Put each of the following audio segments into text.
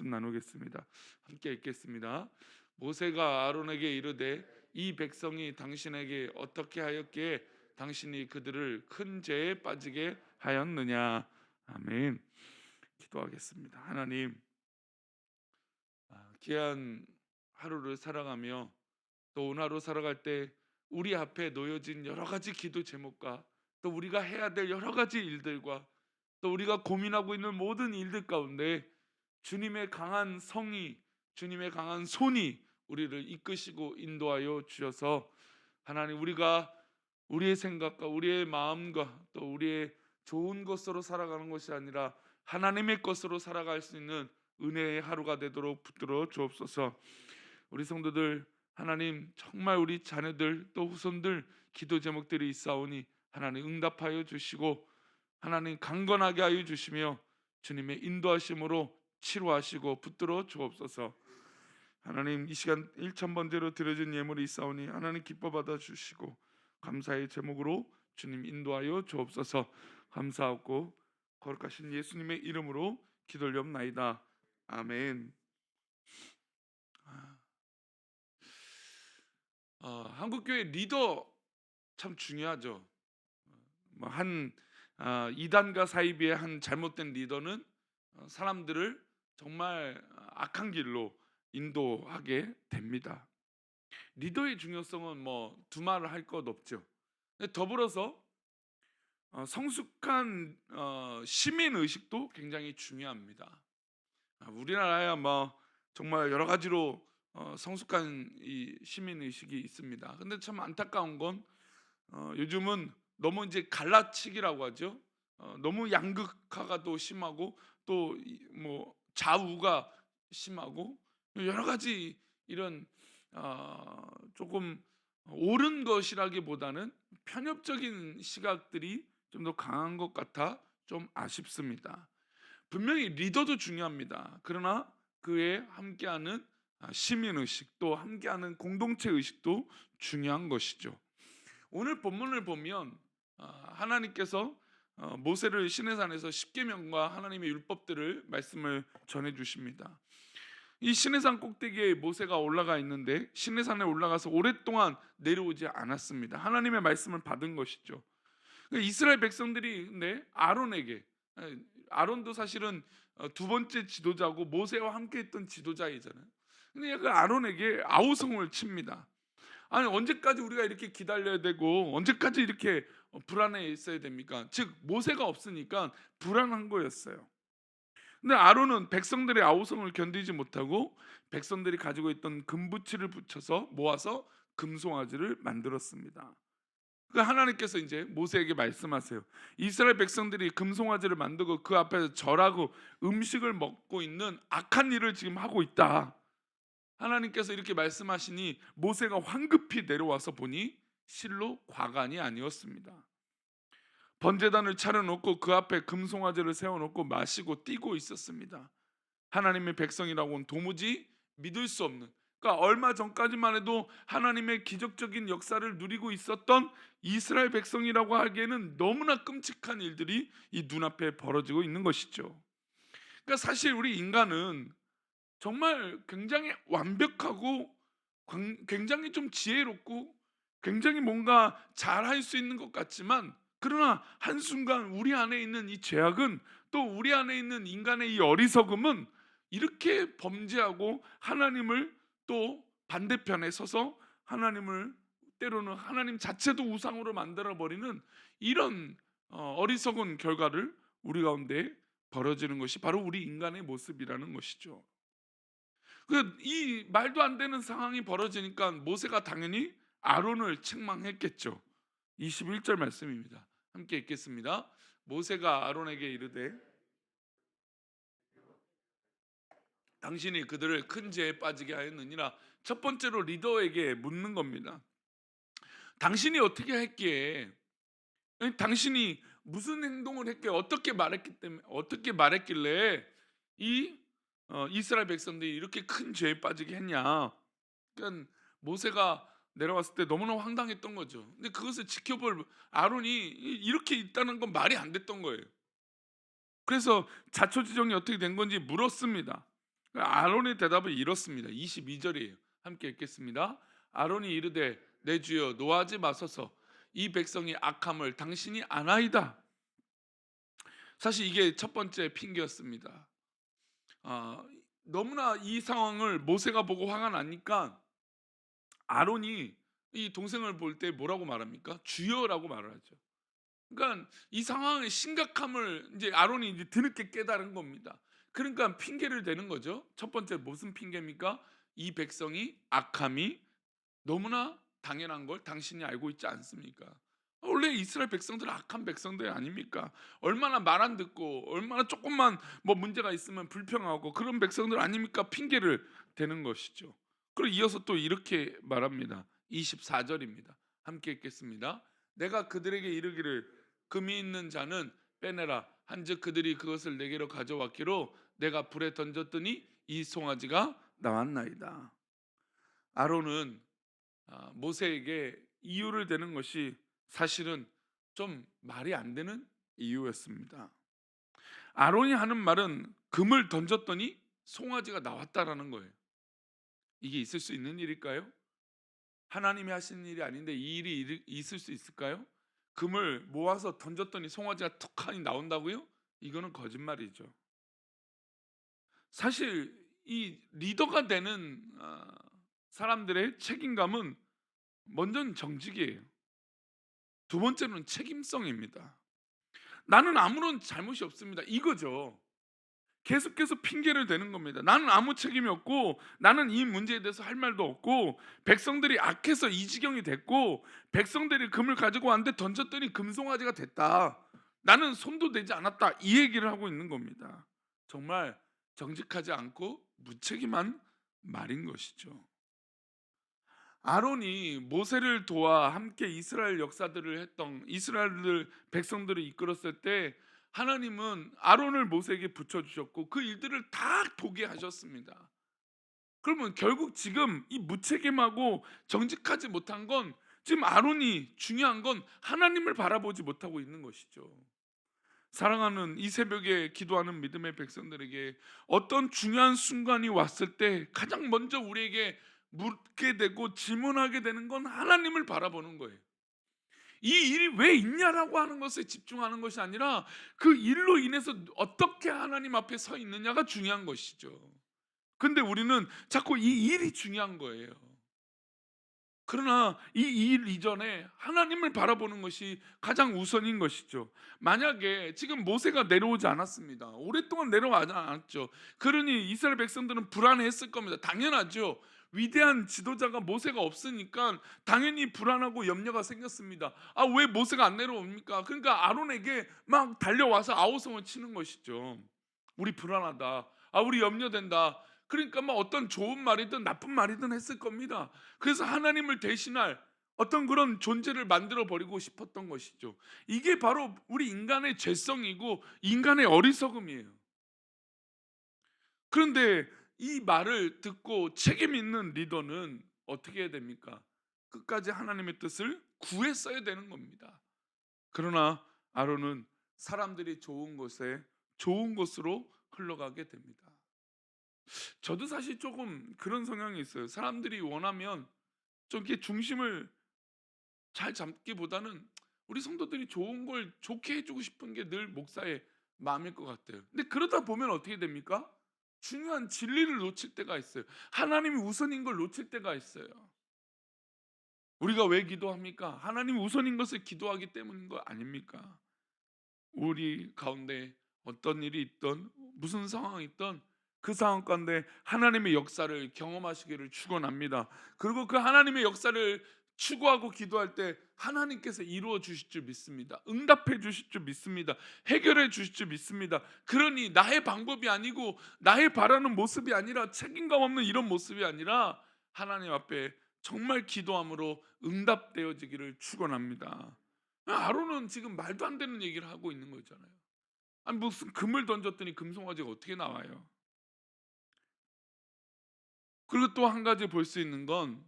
말씀 나누겠습니다. 함께 읽겠습니다. 모세가 아론에게 이르되 이 백성이 당신에게 어떻게 하였기에 당신이 그들을 큰 죄에 빠지게 하였느냐. 아멘. 기도하겠습니다. 하나님, 귀한 하루를 살아가며 또 오늘 하루 살아갈 때 우리 앞에 놓여진 여러 가지 기도 제목과 또 우리가 해야 될 여러 가지 일들과 또 우리가 고민하고 있는 모든 일들 가운데 주님의 강한 성이, 주님의 강한 손이 우리를 이끄시고 인도하여 주셔서 하나님, 우리가 우리의 생각과 우리의 마음과 또 우리의 좋은 것으로 살아가는 것이 아니라 하나님의 것으로 살아갈 수 있는 은혜의 하루가 되도록 붙들어 주옵소서. 우리 성도들, 하나님, 정말 우리 자녀들 또 후손들 기도 제목들이 있사오니 하나님 응답하여 주시고 하나님 강건하게 하여 주시며 주님의 인도하심으로 치료하시고 붙들어 주옵소서. 하나님, 이 시간 1,000번째로 드려진 예물이 있사오니 하나님 기뻐 받아 주시고 감사의 제목으로 주님 인도하여 주옵소서. 감사하고 거룩하신 예수님의 이름으로 기도올리옵나이다. 아멘. 한국교회 리더 참 중요하죠. 한 이단과 사이비의 한 잘못된 리더는 사람들을 정말 악한 길로 인도하게 됩니다. 리더의 중요성은 뭐 두말을 할 것 없죠. 더불어서 성숙한 시민 의식도 굉장히 중요합니다. 우리나라야 뭐 정말 여러 가지로 성숙한 이 시민 의식이 있습니다. 근데 참 안타까운 건 요즘은 너무 이제 갈라치기라고 하죠. 너무 양극화가 또 심하고 또 뭐 좌우가 심하고 여러 가지 이런 조금 옳은 것이라기보다는 편협적인 시각들이 좀 더 강한 것 같아 좀 아쉽습니다. 분명히 리더도 중요합니다. 그러나 그에 함께하는 시민의식 또 함께하는 공동체 의식도 중요한 것이죠. 오늘 본문을 보면 하나님께서 모세를 시내산에서 십계명과 하나님의 율법들을 말씀을 전해 주십니다. 이 시내산 꼭대기에 모세가 올라가 있는데 시내산에 올라가서 오랫동안 내려오지 않았습니다. 하나님의 말씀을 받은 것이죠. 이스라엘 백성들이 근데 아론에게, 아론도 사실은 두 번째 지도자고 모세와 함께 했던 지도자이잖아요. 근데 그 아론에게 아우성을 칩니다. 아니, 언제까지 우리가 이렇게 기다려야 되고 언제까지 이렇게 불안해 있어야 됩니까? 즉 모세가 없으니까 불안한 거였어요. 근데 아론은 백성들의 아우성을 견디지 못하고 백성들이 가지고 있던 금부치를 붙여서 모아서 금송아지를 만들었습니다. 그러니까 하나님께서 이제 모세에게 말씀하세요. 이스라엘 백성들이 금송아지를 만들고 그 앞에서 절하고 음식을 먹고 있는 악한 일을 지금 하고 있다. 하나님께서 이렇게 말씀하시니 모세가 황급히 내려와서 보니 실로 과간이 아니었습니다. 번제단을 차려놓고 그 앞에 금송아지를 세워놓고 마시고 뛰고 있었습니다. 하나님의 백성이라고는 도무지 믿을 수 없는, 그러니까 얼마 전까지만 해도 하나님의 기적적인 역사를 누리고 있었던 이스라엘 백성이라고 하기에는 너무나 끔찍한 일들이 이 눈앞에 벌어지고 있는 것이죠. 그러니까 사실 우리 인간은 정말 굉장히 완벽하고 굉장히 좀 지혜롭고 굉장히 뭔가 잘할 수 있는 것 같지만, 그러나 한순간 우리 안에 있는 이 죄악은, 또 우리 안에 있는 인간의 이 어리석음은 이렇게 범죄하고 하나님을 또 반대편에 서서 하나님을 때로는 하나님 자체도 우상으로 만들어 버리는 이런 어리석은 결과를 우리 가운데 벌어지는 것이 바로 우리 인간의 모습이라는 것이죠. 이 말도 안 되는 상황이 벌어지니까 모세가 당연히 아론을 책망했겠죠. 21절 말씀입니다. 함께 읽겠습니다. 모세가 아론에게 이르되 당신이 그들을 큰 죄에 빠지게 하였느니라. 첫 번째로 리더에게 묻는 겁니다. 당신이 어떻게 했기에, 당신이 무슨 행동을 했기에, 어떻게 말했길래 이 이스라엘 백성들이 이렇게 큰 죄에 빠지게 했냐. 그러니까 모세가 내려왔을 때 너무나 황당했던 거죠. 근데 그것을 지켜볼 아론이 이렇게 있다는 건 말이 안 됐던 거예요. 그래서 자초지종이 어떻게 된 건지 물었습니다. 아론의 대답은 이렇습니다. 22절이에요. 함께 읽겠습니다. 아론이 이르되 내 주여 노하지 마소서 이 백성이 악함을 당신이 아나이다. 사실 이게 첫 번째 핑계였습니다. 아, 너무나 이 상황을 모세가 보고 화가 나니까 아론이 이 동생을 볼 때 뭐라고 말합니까? 주여라고 말을 하죠. 그러니까 이 상황의 심각함을 이제 아론이 이제 뒤늦게 깨달은 겁니다. 그러니까 핑계를 대는 거죠. 첫 번째 무슨 핑계입니까? 이 백성이 악함이 너무나 당연한 걸 당신이 알고 있지 않습니까? 원래 이스라엘 백성들은 악한 백성들 아닙니까? 얼마나 말 안 듣고 얼마나 조금만 뭐 문제가 있으면 불평하고 그런 백성들 아닙니까? 핑계를 대는 것이죠. 그리고 이어서 또 이렇게 말합니다. 24절입니다. 함께 읽겠습니다. 내가 그들에게 이르기를 금이 있는 자는 빼내라 한즉 그들이 그것을 내게로 가져왔기로 내가 불에 던졌더니 이 송아지가 나왔나이다. 아론은 모세에게 이유를 대는 것이 사실은 좀 말이 안 되는 이유였습니다. 아론이 하는 말은 금을 던졌더니 송아지가 나왔다라는 거예요. 이게 있을 수 있는 일일까요? 하나님이 하시는 일이 아닌데 이 일이 있을 수 있을까요? 금을 모아서 던졌더니 송아지가 툭하니 나온다고요? 이거는 거짓말이죠. 사실 이 리더가 되는 사람들의 책임감은 먼저는 정직이에요. 두 번째는 책임성입니다. 나는 아무런 잘못이 없습니다. 이거죠. 계속해서 핑계를 대는 겁니다. 나는 아무 책임이 없고 나는 이 문제에 대해서 할 말도 없고 백성들이 악해서 이 지경이 됐고 백성들이 금을 가지고 왔는데 던졌더니 금송아지가 됐다. 나는 손도 대지 않았다. 이 얘기를 하고 있는 겁니다. 정말 정직하지 않고 무책임한 말인 것이죠. 아론이 모세를 도와 함께 이스라엘 역사들을 했던 이스라엘 백성들을 이끌었을 때 하나님은 아론을 모세에게 붙여주셨고 그 일들을 다 보게 하셨습니다. 그러면 결국 지금 이 무책임하고 정직하지 못한 건 지금 아론이 중요한 건 하나님을 바라보지 못하고 있는 것이죠. 사랑하는 이 새벽에 기도하는 믿음의 백성들에게 어떤 중요한 순간이 왔을 때 가장 먼저 우리에게 묻게 되고 질문하게 되는 건 하나님을 바라보는 거예요. 이 일이 왜 있냐라고 하는 것에 집중하는 것이 아니라 그 일로 인해서 어떻게 하나님 앞에 서 있느냐가 중요한 것이죠. 근데 우리는 자꾸 이 일이 중요한 거예요. 그러나 이 일 이전에 하나님을 바라보는 것이 가장 우선인 것이죠. 만약에 지금 모세가 내려오지 않았습니다. 오랫동안 내려오지 않았죠. 그러니 이스라엘 백성들은 불안해했을 겁니다. 당연하죠. 위대한 지도자가 모세가 없으니까 당연히 불안하고 염려가 생겼습니다. 아, 왜 모세가 안 내려옵니까? 그러니까 아론에게 막 달려와서 아우성을 치는 것이죠. 우리 불안하다. 아, 우리 염려된다. 그러니까 막 어떤 좋은 말이든 나쁜 말이든 했을 겁니다. 그래서 하나님을 대신할 어떤 그런 존재를 만들어 버리고 싶었던 것이죠. 이게 바로 우리 인간의 죄성이고 인간의 어리석음이에요. 그런데 이 말을 듣고 책임 있는 리더는 어떻게 해야 됩니까? 끝까지 하나님의 뜻을 구했어야 되는 겁니다. 그러나 아론은 사람들이 좋은 곳에 좋은 곳으로 흘러가게 됩니다. 저도 사실 조금 그런 성향이 있어요. 사람들이 원하면 좀 이렇게 중심을 잘 잡기보다는 우리 성도들이 좋은 걸 좋게 해주고 싶은 게 늘 목사의 마음일 것 같아요. 근데 그러다 보면 어떻게 됩니까? 중요한 진리를 놓칠 때가 있어요. 하나님이 우선인 걸 놓칠 때가 있어요. 우리가 왜 기도합니까? 하나님이 우선인 것을 기도하기 때문인 거 아닙니까? 우리 가운데 어떤 일이 있던 무슨 상황이 있던 그 상황 가운데 하나님의 역사를 경험하시기를 축원합니다. 그리고 그 하나님의 역사를 추구하고 기도할 때 하나님께서 이루어 주실 줄 믿습니다. 응답해 주실 줄 믿습니다. 해결해 주실 줄 믿습니다. 그러니 나의 방법이 아니고 나의 바라는 모습이 아니라 책임감 없는 이런 모습이 아니라 하나님 앞에 정말 기도함으로 응답되어지기를 축원합니다. 아론은 지금 말도 안 되는 얘기를 하고 있는 거잖아요. 아니 무슨 금을 던졌더니 금송아지가 어떻게 나와요? 그리고 또 한 가지 볼 수 있는 건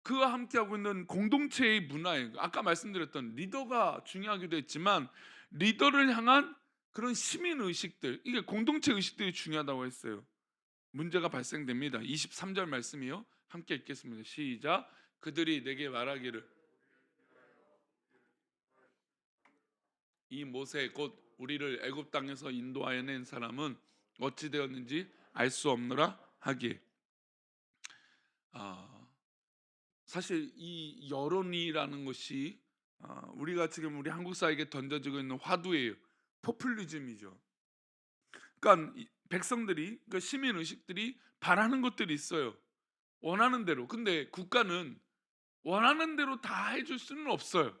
그와 함께하고 있는 공동체의 문화예요. 아까 말씀드렸던 리더가 중요하기도 했지만 리더를 향한 그런 시민 의식들, 이게 공동체 의식들이 중요하다고 했어요. 문제가 발생됩니다. 23절 말씀이요. 함께 읽겠습니다. 시작. 그들이 내게 말하기를 이 모세 곧 우리를 애굽 땅에서 인도하여 낸 사람은 어찌 되었는지 알 수 없노라 하기에 아, 사실 이 여론이라는 것이 우리가 지금 우리 한국 사회에 던져지고 있는 화두예요. 포퓰리즘이죠. 그러니까 백성들이 그러니까 시민 의식들이 바라는 것들이 있어요. 원하는 대로. 근데 국가는 원하는 대로 다 해줄 수는 없어요.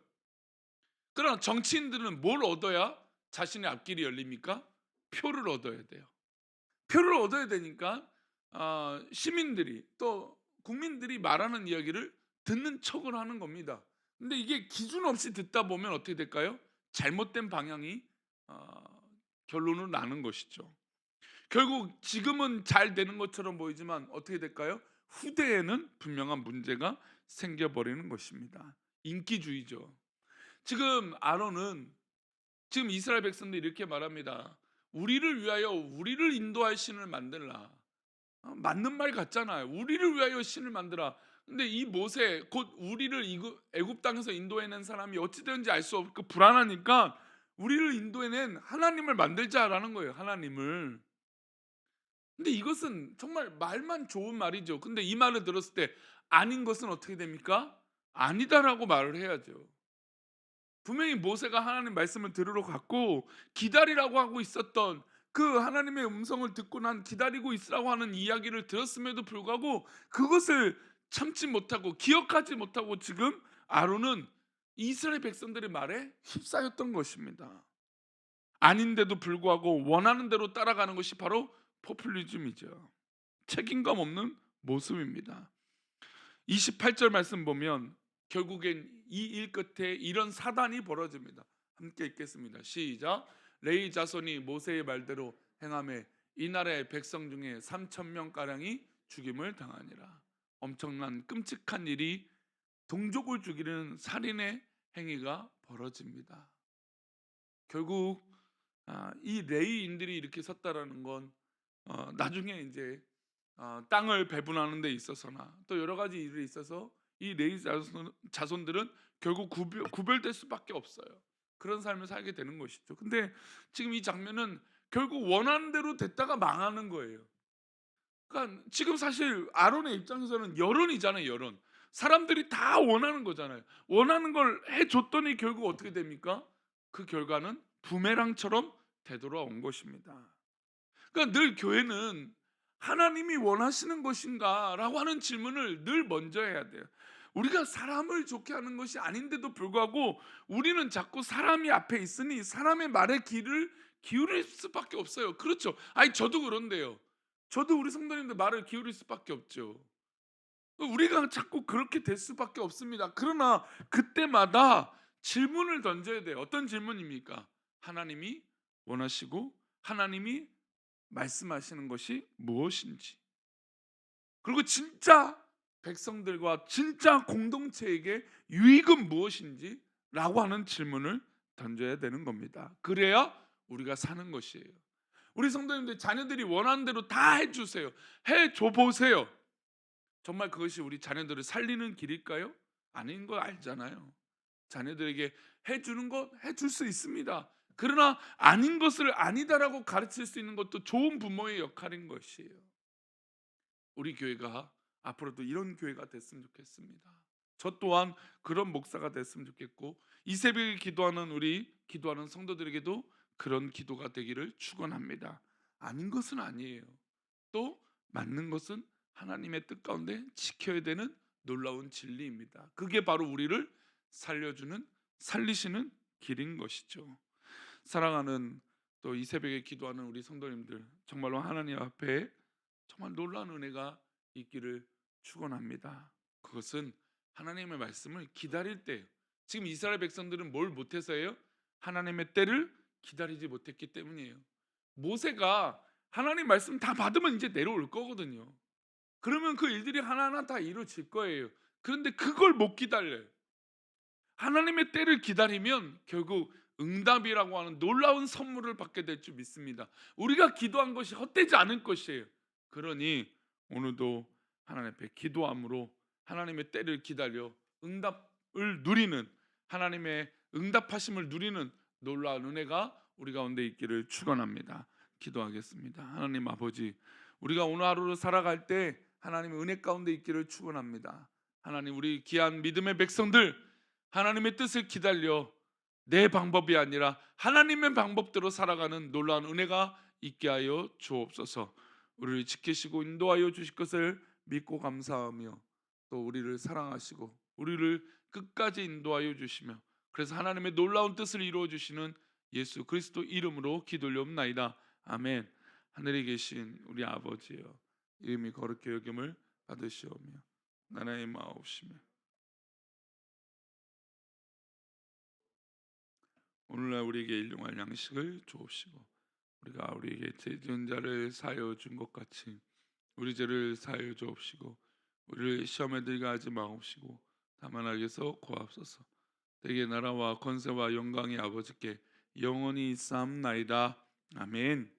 그러나 정치인들은 뭘 얻어야 자신의 앞길이 열립니까? 표를 얻어야 돼요. 표를 얻어야 되니까 시민들이 또 국민들이 말하는 이야기를 듣는 척을 하는 겁니다. 근데 이게 기준 없이 듣다 보면 어떻게 될까요? 잘못된 방향이 어, 결론을 나는 것이죠. 결국 지금은 잘 되는 것처럼 보이지만 어떻게 될까요? 후대에는 분명한 문제가 생겨버리는 것입니다. 인기주의죠. 지금 아론은 지금 이스라엘 백성들이 이렇게 말합니다. 우리를 위하여 우리를 인도할 신을 만들라. 맞는 말 같잖아요. 우리를 위하여 신을 만들라. 근데 이 모세 곧 우리를 애굽 땅에서 인도해낸 사람이 어찌 되는지 알 수 없고 불안하니까 우리를 인도해낸 하나님을 만들자라는 거예요. 하나님을. 근데 이것은 정말 말만 좋은 말이죠. 근데 이 말을 들었을 때 아닌 것은 어떻게 됩니까? 아니다라고 말을 해야죠. 분명히 모세가 하나님 말씀을 들으러 갔고 기다리라고 하고 있었던 그 하나님의 음성을 듣고 난 기다리고 있으라고 하는 이야기를 들었음에도 불구하고 그것을 참지 못하고 기억하지 못하고 지금 아론은 이스라엘 백성들의 말에 휩싸였던 것입니다. 아닌데도 불구하고 원하는 대로 따라가는 것이 바로 포퓰리즘이죠. 책임감 없는 모습입니다. 28절 말씀 보면 결국엔 이 일 끝에 이런 사단이 벌어집니다. 함께 읽겠습니다. 시작. 레위 자손이 모세의 말대로 행함에 이 나라의 백성 중에 3천 명 가량이 죽임을 당하니라. 엄청난 끔찍한 일이 동족을 죽이는 살인의 행위가 벌어집니다. 결국 이 레위인들이 이렇게 섰다라는 건 나중에 이제 땅을 배분하는 데 있어서나 또 여러 가지 일에 있어서 이 레위 자손들은 결국 구별될 수밖에 없어요. 그런 삶을 살게 되는 것이죠. 근데 지금 이 장면은 결국 원하는 대로 됐다가 망하는 거예요. 그러니까 지금 사실 아론의 입장에서는 여론이잖아요. 여론. 사람들이 다 원하는 거잖아요. 원하는 걸 해줬더니 결국 어떻게 됩니까? 그 결과는 부메랑처럼 되돌아온 것입니다. 그러니까 늘 교회는 하나님이 원하시는 것인가 라고 하는 질문을 늘 먼저 해야 돼요. 우리가 사람을 좋게 하는 것이 아닌데도 불구하고 우리는 자꾸 사람이 앞에 있으니 사람의 말에 귀를 기울일 수밖에 없어요. 그렇죠. 아니 저도 그런데요. 저도 우리 성도님들 말을 기울일 수밖에 없죠. 우리가 자꾸 그렇게 될 수밖에 없습니다. 그러나 그때마다 질문을 던져야 돼요. 어떤 질문입니까? 하나님이 원하시고 하나님이 말씀하시는 것이 무엇인지, 그리고 진짜 백성들과 진짜 공동체에게 유익은 무엇인지 라고 하는 질문을 던져야 되는 겁니다. 그래야 우리가 사는 것이에요. 우리 성도님들 자녀들이 원하는 대로 다 해주세요. 해줘 보세요. 정말 그것이 우리 자녀들을 살리는 길일까요? 아닌 거 알잖아요. 자녀들에게 해주는 것 해줄 수 있습니다. 그러나 아닌 것을 아니다라고 가르칠 수 있는 것도 좋은 부모의 역할인 것이에요. 우리 교회가 앞으로도 이런 교회가 됐으면 좋겠습니다. 저 또한 그런 목사가 됐으면 좋겠고 이 새벽에 기도하는 우리 기도하는 성도들에게도 그런 기도가 되기를 축원합니다. 아닌 것은 아니에요. 또 맞는 것은 하나님의 뜻 가운데 지켜야 되는 놀라운 진리입니다. 그게 바로 우리를 살려주는 살리시는 길인 것이죠. 사랑하는 또 이 새벽에 기도하는 우리 성도님들, 정말로 하나님 앞에 정말 놀라운 은혜가 있기를 축원합니다. 그것은 하나님의 말씀을 기다릴 때, 지금 이스라엘 백성들은 뭘 못해서예요? 하나님의 때를 기다리지 못했기 때문이에요. 모세가 하나님 말씀 다 받으면 이제 내려올 거거든요. 그러면 그 일들이 하나하나 다 이루어질 거예요. 그런데 그걸 못 기다려요. 하나님의 때를 기다리면 결국 응답이라고 하는 놀라운 선물을 받게 될 줄 믿습니다. 우리가 기도한 것이 헛되지 않을 것이에요. 그러니 오늘도 하나님 앞에 기도함으로 하나님의 때를 기다려 응답을 누리는, 하나님의 응답하심을 누리는 놀라운 은혜가 우리 가운데 있기를 축원합니다. 기도하겠습니다. 하나님 아버지, 우리가 오늘 하루를 살아갈 때 하나님의 은혜 가운데 있기를 축원합니다. 하나님, 우리 귀한 믿음의 백성들 하나님의 뜻을 기다려 내 방법이 아니라 하나님의 방법대로 살아가는 놀라운 은혜가 있게 하여 주옵소서. 우리를 지키시고 인도하여 주실 것을 믿고 감사하며, 또 우리를 사랑하시고 우리를 끝까지 인도하여 주시며, 그래서 하나님의 놀라운 뜻을 이루어 주시는 예수 그리스도 이름으로 기도올리옵나이다. 아멘. 하늘에 계신 우리 아버지여, 이름이 거룩히 여김을 받으시오며 나라의 마옵시며 오늘날 우리에게 일용할 양식을 주옵시고, 우리가 우리에게 죄 지은 자를 사하여 준 것 같이 우리 죄를 사하여 주옵시고, 우리를 시험에 들게 하지 마옵시고 다만 악에서 구하옵소서. 대개 나라와 권세와 영광이 아버지께 영원히 있사옵나이다. 아멘.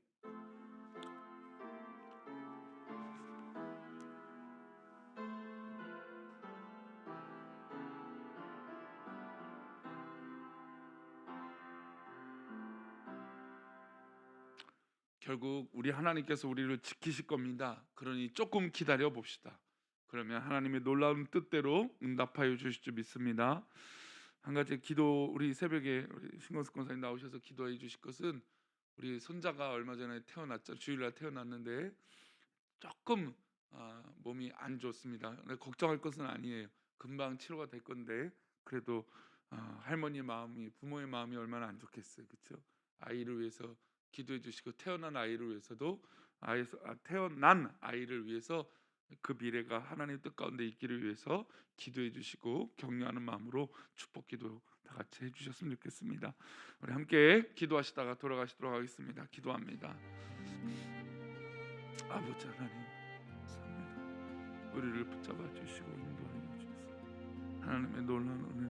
결국 우리 하나님께서 우리를 지키실 겁니다. 그러니 조금 기다려 봅시다. 그러면 하나님의 놀라운 뜻대로 응답하여 주실 줄 믿습니다. 한 가지 기도, 우리 새벽에 우리 신건숙 권사님 나오셔서 기도해 주실 것은, 우리 손자가 얼마 전에 태어났죠. 주일날 태어났는데 조금 몸이 안 좋습니다. 걱정할 것은 아니에요. 금방 치료가 될 건데, 그래도 할머니 마음이, 부모의 마음이 얼마나 안 좋겠어요, 그렇죠? 아이를 위해서 기도해 주시고, 태어난 아이를 위해서도 태어난 아이를 위해서 그 미래가 하나님 뜻 가운데 있기를 위해서 기도해 주시고 격려하는 마음으로 축복 기도 다 같이 해주셨으면 좋겠습니다. 우리 함께 기도하시다가 돌아가시도록 하겠습니다. 기도합니다. 아버지 하나님, 감사합니다. 우리를 붙잡아 주시고 인도하여 주셔서 하나님의 놀라운 은혜